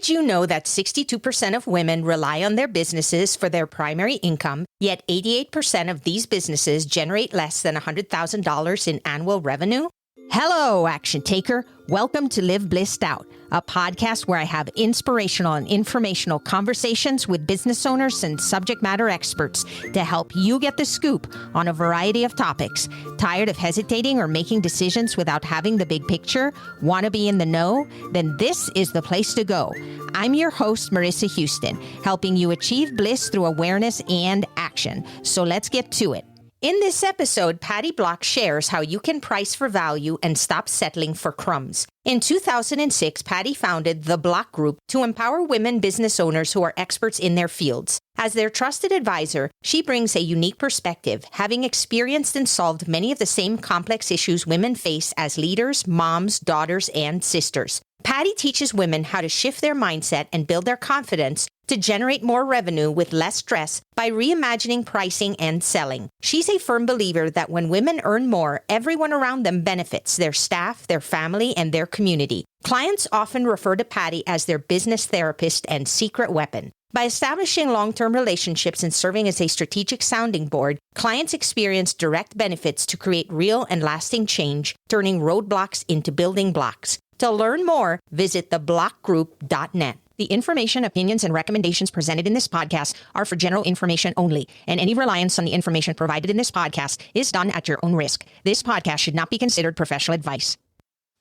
Did you know that 62% of women rely on their businesses for their primary income, yet 88% of these businesses generate less than $100,000 in annual revenue? Hello, action taker. Welcome to Live Blissed Out, a podcast where I have inspirational and informational conversations with business owners and subject matter experts to help you get the scoop on a variety of topics. Tired of hesitating or making decisions without having the big picture? Want to be in the know? Then this is the place to go. I'm your host, Marissa Houston, helping you achieve bliss through awareness and action. So let's get to it. In this episode, Patty Block shares how you can price for value and stop settling for crumbs. In 2006, Patty founded the Block Group to empower women business owners who are experts in their fields. As their trusted advisor, she brings a unique perspective, having experienced and solved many of the same complex issues women face as leaders, moms, daughters, and sisters. Patty teaches women how to shift their mindset and build their confidence to generate more revenue with less stress by reimagining pricing and selling. She's a firm believer that when women earn more, everyone around them benefits: their staff, their family, and their community. Clients often refer to Patty as their business therapist and secret weapon. By establishing long-term relationships and serving as a strategic sounding board, clients experience direct benefits to create real and lasting change, turning roadblocks into building blocks. To learn more, visit theblockgroup.net. The information, opinions, and recommendations presented in this podcast are for general information only, and any reliance on the information provided in this podcast is done at your own risk. This podcast should not be considered professional advice.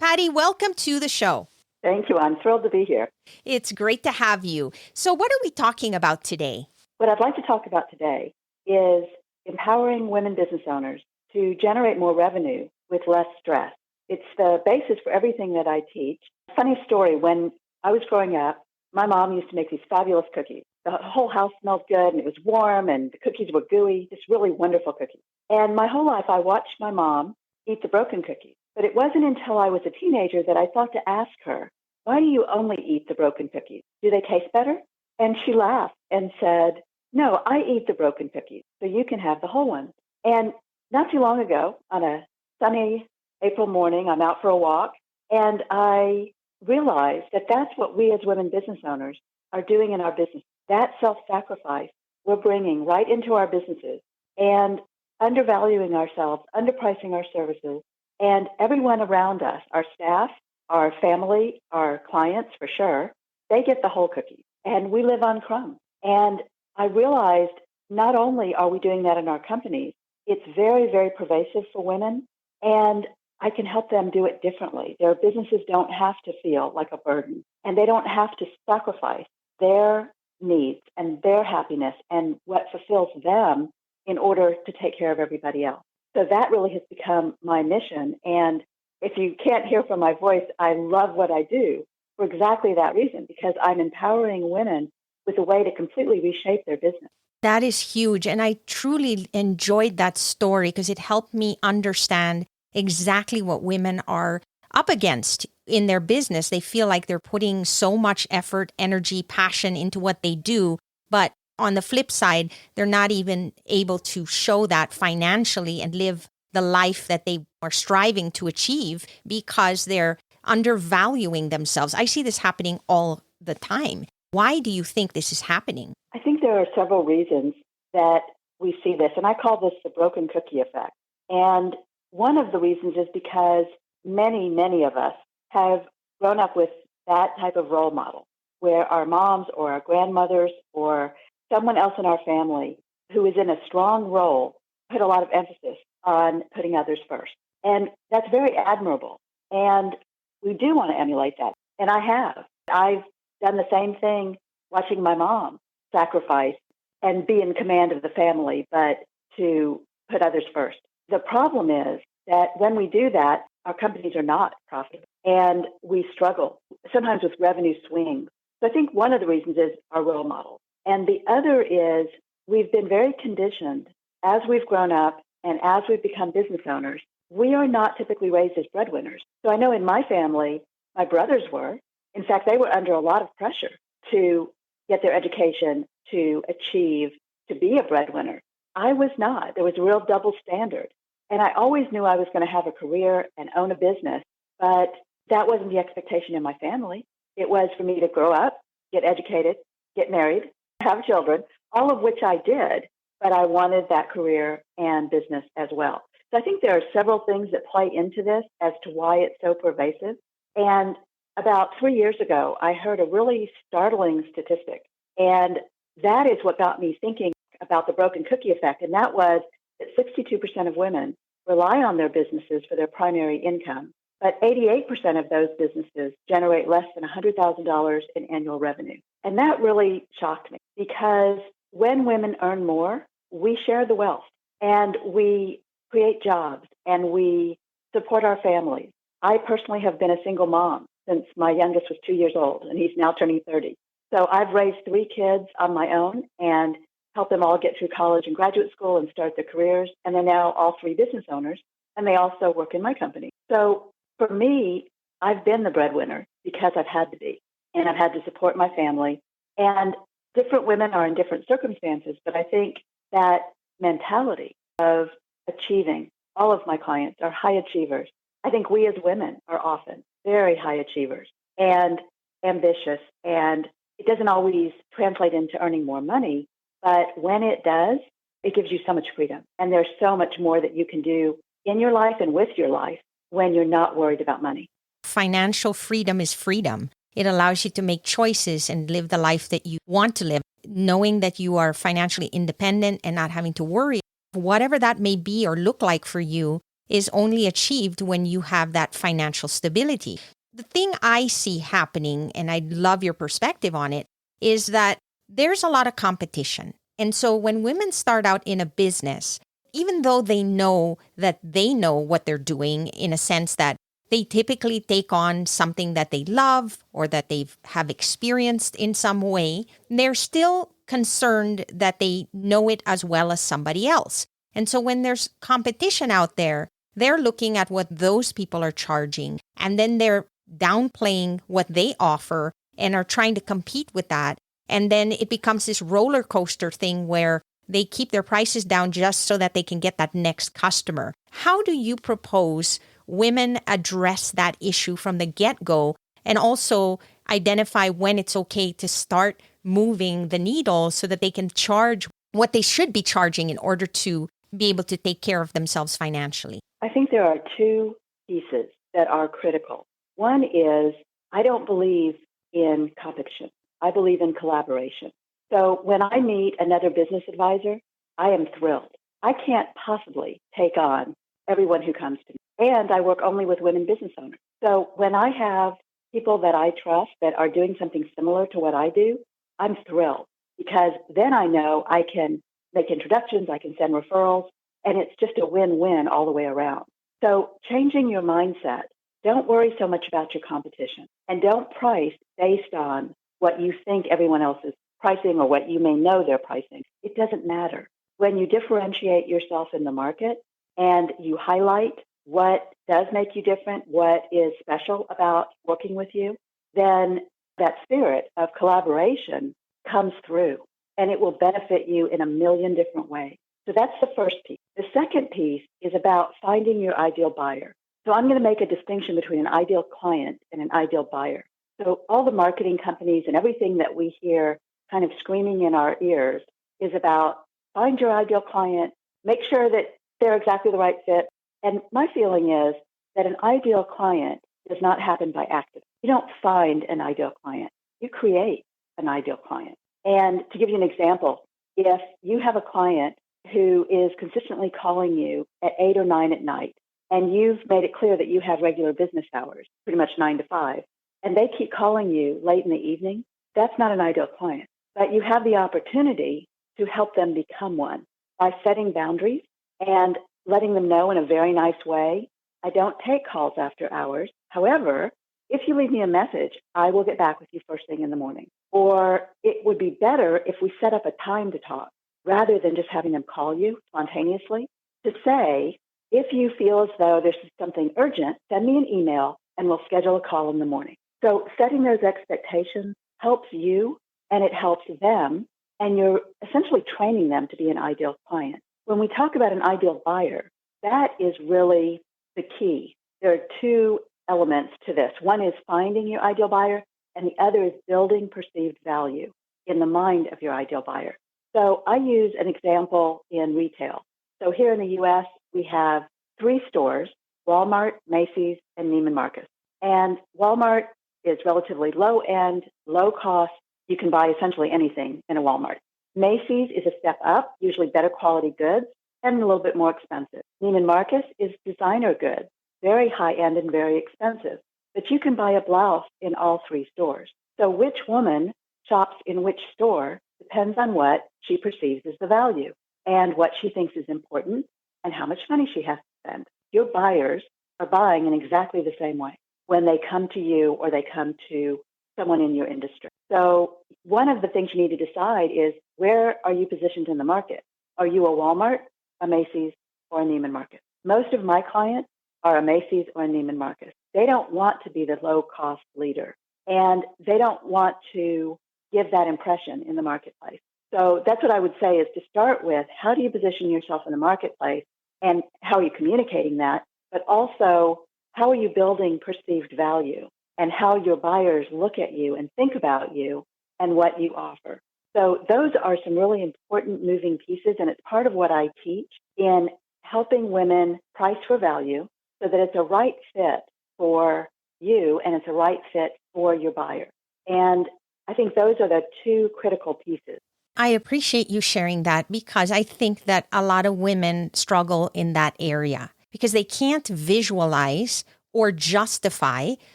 Patty, welcome to the show. Thank you. I'm thrilled to be here. It's great to have you. So what are we talking about today? What I'd like to talk about today is empowering women business owners to generate more revenue with less stress. It's the basis for everything that I teach. Funny story, when I was growing up, my mom used to make these fabulous cookies. The whole house smelled good, and it was warm, and the cookies were gooey, just really wonderful cookies. And my whole life, I watched my mom eat the broken cookies. But it wasn't until I was a teenager that I thought to ask her, why do you only eat the broken cookies? Do they taste better? And she laughed and said, no, I eat the broken cookies, so you can have the whole ones. And not too long ago, on a sunny April morning, I'm out for a walk, and I realized that that's what we as women business owners are doing in our business. That self-sacrifice we're bringing right into our businesses and undervaluing ourselves, underpricing our services, and everyone around us, our staff, our family, our clients for sure, they get the whole cookie, and we live on crumbs. And I realized not only are we doing that in our companies, it's very, very pervasive for women, and I can help them do it differently. Their businesses don't have to feel like a burden, and they don't have to sacrifice their needs and their happiness and what fulfills them in order to take care of everybody else. So that really has become my mission. And if you can't hear from my voice, I love what I do for exactly that reason, because I'm empowering women with a way to completely reshape their business. That is huge. And I truly enjoyed that story because it helped me understand exactly what women are up against in their business. They feel like they're putting so much effort, energy, passion into what they do. But on the flip side, they're not even able to show that financially and live the life that they are striving to achieve because they're undervaluing themselves. I see this happening all the time. Why do you think this is happening? I think there are several reasons that we see this, and I call this the broken cookie effect. And one of the reasons is because many, many of us have grown up with that type of role model where our moms or our grandmothers or someone else in our family who is in a strong role put a lot of emphasis on putting others first. And that's very admirable. And we do want to emulate that. And I have. I've done the same thing watching my mom sacrifice and be in command of the family, but to put others first. The problem is that when we do that, our companies are not profitable and we struggle, sometimes with revenue swings. So I think one of the reasons is our role model. And the other is we've been very conditioned as we've grown up and as we've become business owners, we are not typically raised as breadwinners. So I know in my family, my brothers were. In fact, they were under a lot of pressure to get their education, to achieve, to be a breadwinner. I was not. There was a real double standard. And I always knew I was going to have a career and own a business, but that wasn't the expectation in my family. It was for me to grow up, get educated, get married, have children, all of which I did, but I wanted that career and business as well. So I think there are several things that play into this as to why it's so pervasive. And about 3 years ago, I heard a really startling statistic. And that is what got me thinking about the broken cookie effect. And that was that 62% of women rely on their businesses for their primary income, but 88% of those businesses generate less than $100,000 in annual revenue. And that really shocked me because when women earn more, we share the wealth and we create jobs and we support our families. I personally have been a single mom since my youngest was 2 years old, and he's now turning 30. So I've raised 3 kids on my own and helped them all get through college and graduate school and start their careers. And they're now all 3 business owners, and they also work in my company. So for me, I've been the breadwinner because I've had to be, and I've had to support my family. And different women are in different circumstances, but I think that mentality of achieving, all of my clients are high achievers. I think we as women are often very high achievers and ambitious, and it doesn't always translate into earning more money, but when it does, it gives you so much freedom. And there's so much more that you can do in your life and with your life when you're not worried about money. Financial freedom is freedom. It allows you to make choices and live the life that you want to live, knowing that you are financially independent and not having to worry. Whatever that may be or look like for you is only achieved when you have that financial stability. The thing I see happening, and I love your perspective on it, is that there's a lot of competition. And so when women start out in a business, even though they know what they're doing, in a sense that they typically take on something that they love or that they have experienced in some way, they're still concerned that they know it as well as somebody else. And so when there's competition out there, they're looking at what those people are charging, and then they're downplaying what they offer and are trying to compete with that. And then it becomes this roller coaster thing where they keep their prices down just so that they can get that next customer. How do you propose women address that issue from the get-go and also identify when it's okay to start moving the needle so that they can charge what they should be charging in order to be able to take care of themselves financially? I think there are 2 pieces that are critical. One is I don't believe in competition. I believe in collaboration. So when I meet another business advisor, I am thrilled. I can't possibly take on everyone who comes to me. And I work only with women business owners. So when I have people that I trust that are doing something similar to what I do, I'm thrilled because then I know I can make introductions, I can send referrals, and it's just a win-win all the way around. So changing your mindset, don't worry so much about your competition, and don't price based on what you think everyone else is pricing or what you may know they're pricing. It doesn't matter. When you differentiate yourself in the market and you highlight what does make you different, what is special about working with you, then that spirit of collaboration comes through, and it will benefit you in a million different ways. So that's the first piece. The second piece is about finding your ideal buyer. So I'm going to make a distinction between an ideal client and an ideal buyer. So all the marketing companies and everything that we hear kind of screaming in our ears is about find your ideal client, make sure that they're exactly the right fit. And my feeling is that an ideal client does not happen by accident. You don't find an ideal client. You create an ideal client. And to give you an example, if you have a client who is consistently calling you at 8 or 9 at night, and you've made it clear that you have regular business hours, pretty much 9 to 5, and they keep calling you late in the evening, that's not an ideal client. But you have the opportunity to help them become one by setting boundaries and letting them know in a very nice way, I don't take calls after hours. However, if you leave me a message, I will get back with you first thing in the morning. Or it would be better if we set up a time to talk rather than just having them call you spontaneously, to say, if you feel as though there's something urgent, send me an email and we'll schedule a call in the morning. So setting those expectations helps you and it helps them, and you're essentially training them to be an ideal client. When we talk about an ideal buyer, that is really the key. There are 2 elements to this. One is finding your ideal buyer. and the other is building perceived value in the mind of your ideal buyer. So I use an example in retail. So here in the U.S., we have 3 stores, Walmart, Macy's, and Neiman Marcus. And Walmart is relatively low end, low cost. You can buy essentially anything in a Walmart. Macy's is a step up, usually better quality goods, and a little bit more expensive. Neiman Marcus is designer goods, very high end and very expensive. But you can buy a blouse in all 3 stores. So which woman shops in which store depends on what she perceives as the value and what she thinks is important and how much money she has to spend. Your buyers are buying in exactly the same way when they come to you or they come to someone in your industry. So one of the things you need to decide is, where are you positioned in the market? Are you a Walmart, a Macy's, or a Neiman Marcus? Most of my clients are a Macy's or a Neiman Marcus. They don't want to be the low-cost leader, and they don't want to give that impression in the marketplace. So that's what I would say, is to start with, how do you position yourself in the marketplace, and how are you communicating that? But also, how are you building perceived value, and how your buyers look at you and think about you and what you offer. So those are some really important moving pieces, and it's part of what I teach in helping women price for value so that it's a right fit for you and it's a right fit for your buyer. And I think those are the 2 critical pieces. I appreciate you sharing that, because I think that a lot of women struggle in that area because they can't visualize or justify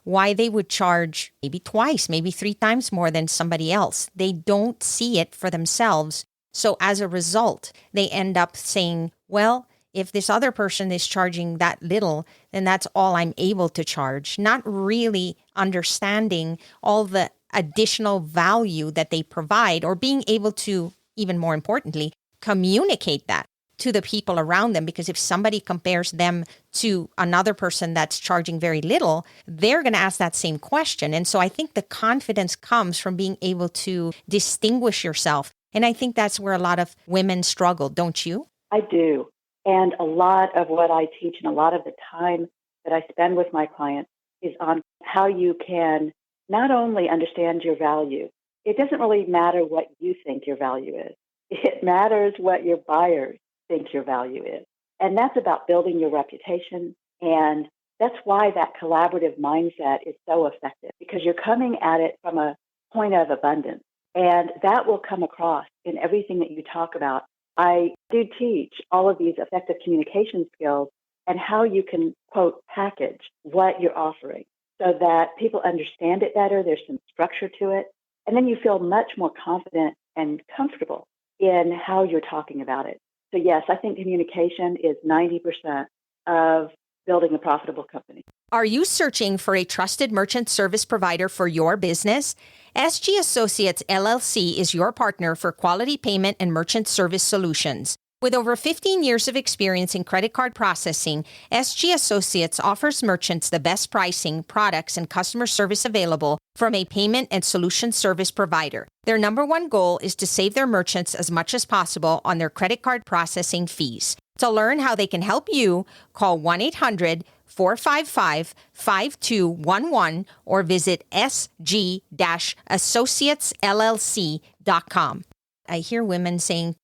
why they would charge maybe twice, maybe 3 times more than somebody else. They don't see it for themselves. So as a result, they end up saying, well, if this other person is charging that little, then that's all I'm able to charge, not really understanding all the additional value that they provide, or being able to, even more importantly, communicate that to the people around them. Because if somebody compares them to another person that's charging very little, they're going to ask that same question. And so I think the confidence comes from being able to distinguish yourself. And I think that's where a lot of women struggle, don't you? I do. And a lot of what I teach and a lot of the time that I spend with my clients is on how you can not only understand your value. It doesn't really matter what you think your value is. It matters what your buyers think your value is. And that's about building your reputation. And that's why that collaborative mindset is so effective, because you're coming at it from a point of abundance. And that will come across in everything that you talk about. I do teach all of these effective communication skills and how you can, quote, package what you're offering so that people understand it better. There's some structure to it. And then you feel much more confident and comfortable in how you're talking about it. So yes, I think communication is 90% of building a profitable company. Are you searching for a trusted merchant service provider for your business? SG Associates LLC is your partner for quality payment and merchant service solutions. With over 15 years of experience in credit card processing, SG Associates offers merchants the best pricing, products, and customer service available from a payment and solution service provider. Their number one goal is to save their merchants as much as possible on their credit card processing fees. To learn how they can help you, call 1-800-455-5211 or visit sg-associatesllc.com. I hear women saying,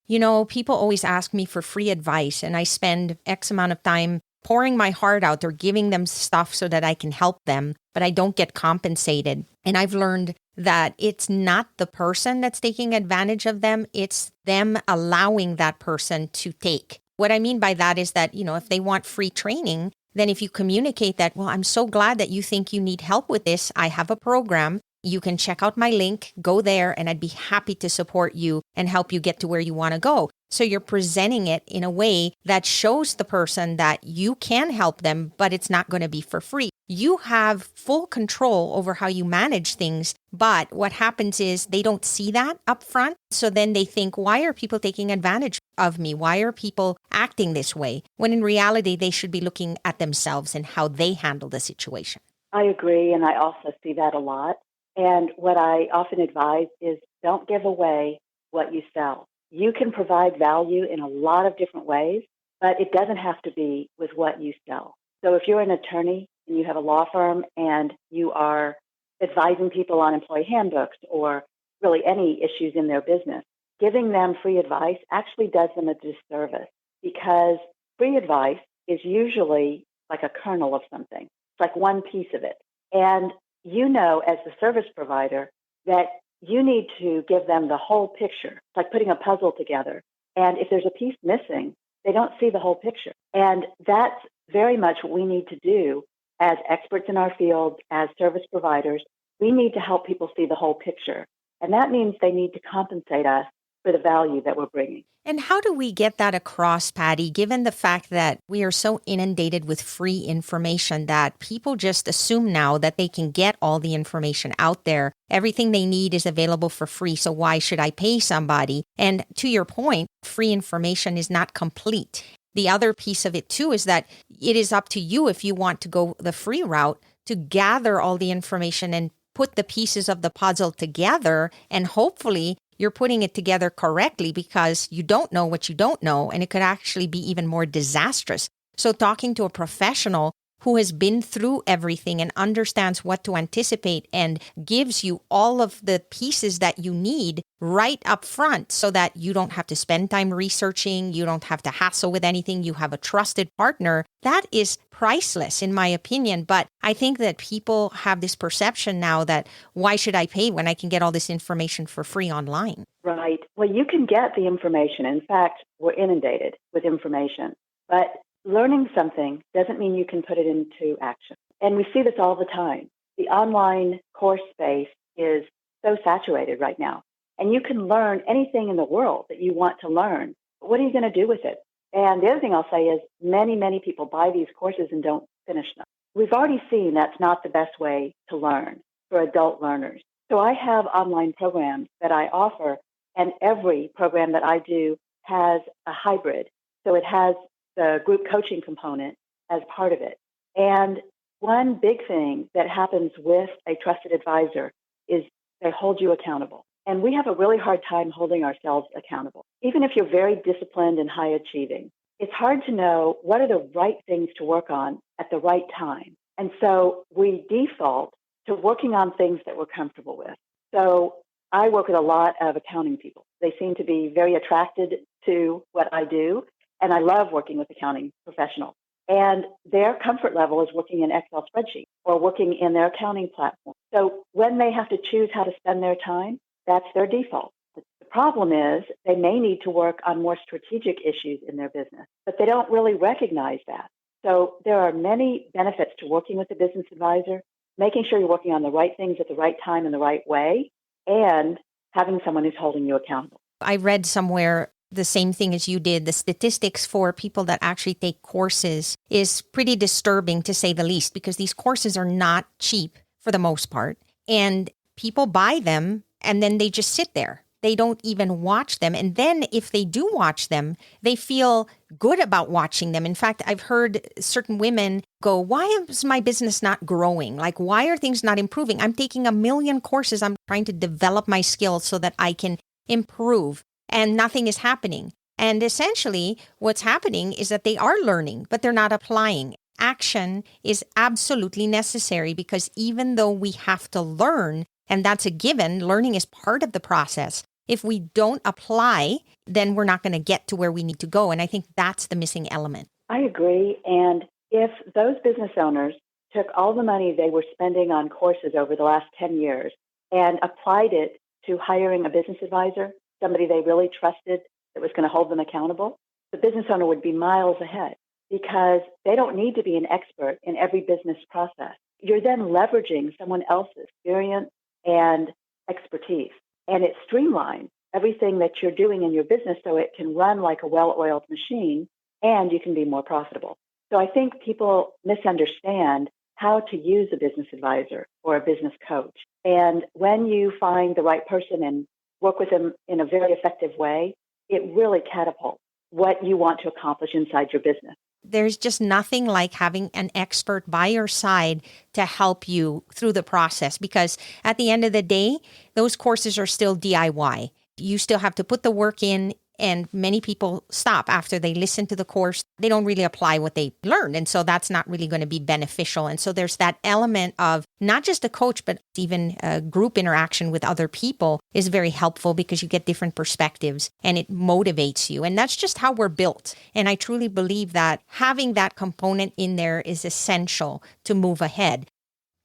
people always ask me for free advice, and I spend X amount of time pouring my heart out or giving them stuff so that I can help them, but I don't get compensated. And I've learned that it's not the person that's taking advantage of them, it's them allowing that person to take. What I mean by that is that, if they want free training, then if you communicate that, well, I'm so glad that you think you need help with this. I have a program. You can check out my link, go there, and I'd be happy to support you and help you get to where you want to go. So you're presenting it in a way that shows the person that you can help them, but it's not going to be for free. You have full control over how you manage things, but what happens is they don't see that up front. So then they think, why are people taking advantage of me? Why are people acting this way? When in reality, they should be looking at themselves and how they handle the situation. I agree, and I also see that a lot. And what I often advise is, don't give away what you sell. You can provide value in a lot of different ways, but it doesn't have to be with what you sell. So if you're an attorney and you have a law firm and you are advising people on employee handbooks or really any issues in their business. Giving them free advice actually does them a disservice because free advice is usually like a kernel of something. It's like one piece of it. And you know, as the service provider, that you need to give them the whole picture. It's like putting a puzzle together. And if there's a piece missing, they don't see the whole picture. And that's very much what we need to do as experts in our field, as service providers. We need to help people see the whole picture. And that means they need to compensate us for the value that we're bringing. And how do we get that across, Patty, given the fact that we are so inundated with free information that people just assume now that they can get all the information out there? Everything they need is available for free, so why should I pay somebody? And to your point, free information is not complete. The other piece of it, too, is that it is up to you if you want to go the free route to gather all the information and put the pieces of the puzzle together, and hopefully you're putting it together correctly because you don't know what you don't know, and it could actually be even more disastrous. So talking to a professional who has been through everything and understands what to anticipate and gives you all of the pieces that you need right up front so that you don't have to spend time researching, you don't have to hassle with anything, you have a trusted partner, that is priceless in my opinion. But I think that people have this perception now that why should I pay when I can get all this information for free online? Right. Well, you can get the information. In fact, we're inundated with information. But learning something doesn't mean you can put it into action. And we see this all the time. The online course space is so saturated right now. And you can learn anything in the world that you want to learn. But what are you going to do with it? And the other thing I'll say is many, many people buy these courses and don't finish them. We've already seen that's not the best way to learn for adult learners. So I have online programs that I offer, and every program that I do has a hybrid. So it has the group coaching component as part of it. And one big thing that happens with a trusted advisor is they hold you accountable. And we have a really hard time holding ourselves accountable. Even if you're very disciplined and high achieving, it's hard to know what are the right things to work on at the right time. And so we default to working on things that we're comfortable with. So I work with a lot of accounting people. They seem to be very attracted to what I do. And I love working with accounting professionals. And their comfort level is working in Excel spreadsheets or working in their accounting platform. So when they have to choose how to spend their time, that's their default. The problem is they may need to work on more strategic issues in their business, but they don't really recognize that. So there are many benefits to working with a business advisor, making sure you're working on the right things at the right time in the right way, and having someone who's holding you accountable. I read somewhere the same thing as you did. The statistics for people that actually take courses is pretty disturbing, to say the least, because these courses are not cheap for the most part. And people buy them and then they just sit there. They don't even watch them. And then if they do watch them, they feel good about watching them. In fact, I've heard certain women go, why is my business not growing? Like, why are things not improving? I'm taking 1 million courses. I'm trying to develop my skills so that I can improve. And nothing is happening. And essentially, what's happening is that they are learning, but they're not applying. Action is absolutely necessary because even though we have to learn, and that's a given, learning is part of the process. If we don't apply, then we're not going to get to where we need to go. And I think that's the missing element. I agree. And if those business owners took all the money they were spending on courses over the last 10 years and applied it to hiring a business advisor, somebody they really trusted that was going to hold them accountable, the business owner would be miles ahead because they don't need to be an expert in every business process. You're then leveraging someone else's experience and expertise. And it streamlines everything that you're doing in your business so it can run like a well-oiled machine and you can be more profitable. So I think people misunderstand how to use a business advisor or a business coach. And when you find the right person and work with them in a very effective way, it really catapults what you want to accomplish inside your business. There's just nothing like having an expert by your side to help you through the process, because at the end of the day, those courses are still DIY. You still have to put the work in And many people stop after they listen to the course. They don't really apply what they learned. And so that's not really going to be beneficial. And so there's that element of not just a coach, but even a group interaction with other people is very helpful because you get different perspectives and it motivates you. And that's just how we're built. And I truly believe that having that component in there is essential to move ahead.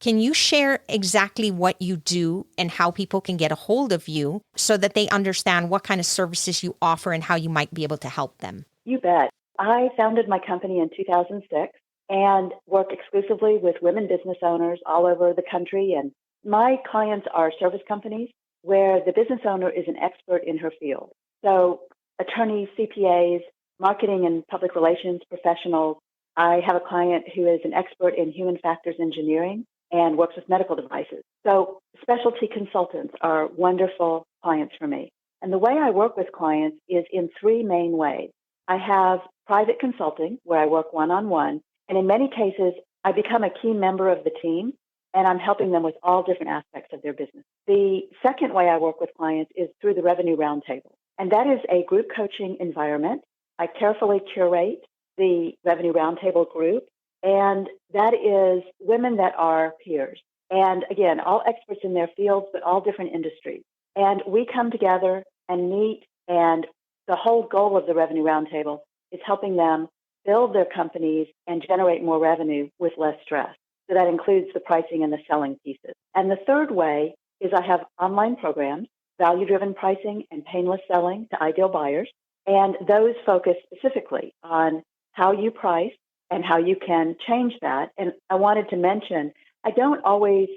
Can you share exactly what you do and how people can get a hold of you so that they understand what kind of services you offer and how you might be able to help them? You bet. I founded my company in 2006 and work exclusively with women business owners all over the country. And my clients are service companies where the business owner is an expert in her field. So attorneys, CPAs, marketing and public relations professionals. I have a client who is an expert in human factors engineering and works with medical devices. So specialty consultants are wonderful clients for me. And the way I work with clients is in three main ways. I have private consulting where I work one-on-one, and in many cases, I become a key member of the team, and I'm helping them with all different aspects of their business. The second way I work with clients is through the Revenue Roundtable, and that is a group coaching environment. I carefully curate the Revenue Roundtable group, and that is women that are peers. And again, all experts in their fields, but all different industries. And we come together and meet, and the whole goal of the Revenue Roundtable is helping them build their companies and generate more revenue with less stress. So that includes the pricing and the selling pieces. And the third way is I have online programs, value-driven pricing and painless selling to ideal buyers. And those focus specifically on how you price and how you can change that. And I wanted to mention, I don't always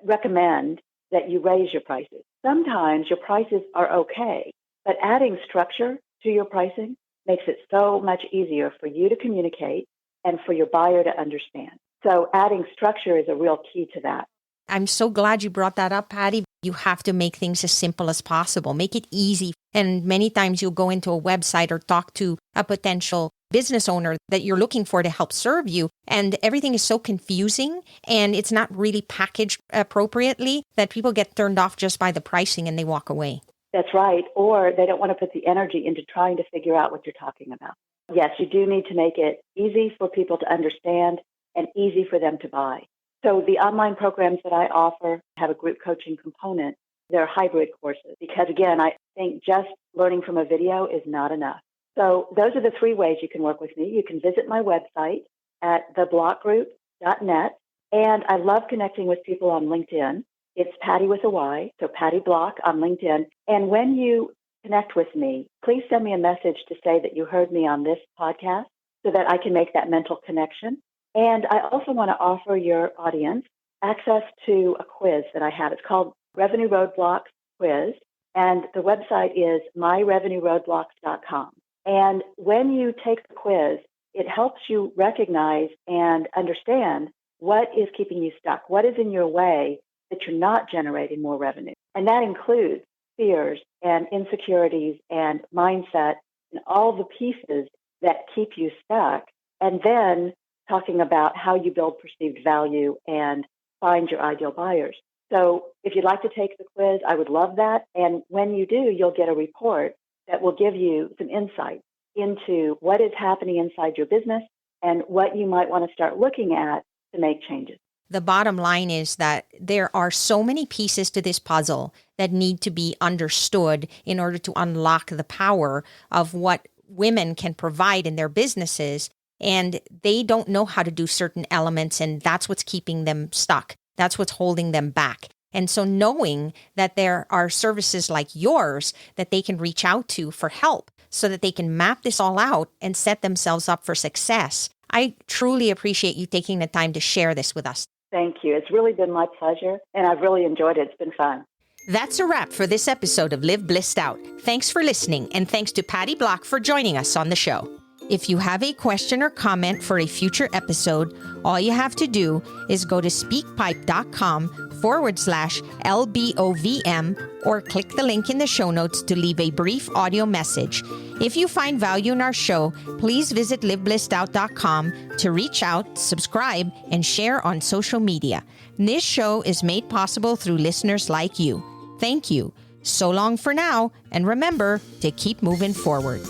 recommend that you raise your prices. Sometimes your prices are okay, but adding structure to your pricing makes it so much easier for you to communicate and for your buyer to understand. So adding structure is a real key to that. I'm so glad you brought that up, Patty. You have to make things as simple as possible. Make it easy. And many times you'll go into a website or talk to a potential business owner that you're looking for to help serve you. And everything is so confusing and it's not really packaged appropriately that people get turned off just by the pricing and they walk away. That's right. Or they don't want to put the energy into trying to figure out what you're talking about. Yes, you do need to make it easy for people to understand and easy for them to buy. So the online programs that I offer have a group coaching component. They're hybrid courses because, again, I think just learning from a video is not enough. So those are the three ways you can work with me. You can visit my website at theblockgroup.net. And I love connecting with people on LinkedIn. It's Patty with a Y, so Patty Block on LinkedIn. And when you connect with me, please send me a message to say that you heard me on this podcast so that I can make that mental connection. And I also want to offer your audience access to a quiz that I have. It's called Revenue Roadblocks Quiz, and the website is myrevenueroadblocks.com. And when you take the quiz, it helps you recognize and understand what is keeping you stuck, what is in your way that you're not generating more revenue. And that includes fears and insecurities and mindset and all the pieces that keep you stuck. And then talking about how you build perceived value and find your ideal buyers. So if you'd like to take the quiz, I would love that. And when you do, you'll get a report that will give you some insight into what is happening inside your business and what you might want to start looking at to make changes. The bottom line is that there are so many pieces to this puzzle that need to be understood in order to unlock the power of what women can provide in their businesses. And they don't know how to do certain elements, and that's what's keeping them stuck. That's what's holding them back. And so knowing that there are services like yours that they can reach out to for help so that they can map this all out and set themselves up for success. I truly appreciate you taking the time to share this with us. Thank you. It's really been my pleasure, and I've really enjoyed it. It's been fun. That's a wrap for this episode of Live Blissed Out. Thanks for listening, and thanks to Patty Block for joining us on the show. If you have a question or comment for a future episode, all you have to do is go to speakpipe.com/LBOVM or click the link in the show notes to leave a brief audio message. If you find value in our show, please visit liveblessedout.com to reach out, subscribe, and share on social media. This show is made possible through listeners like you. Thank you. So long for now, and remember to keep moving forward.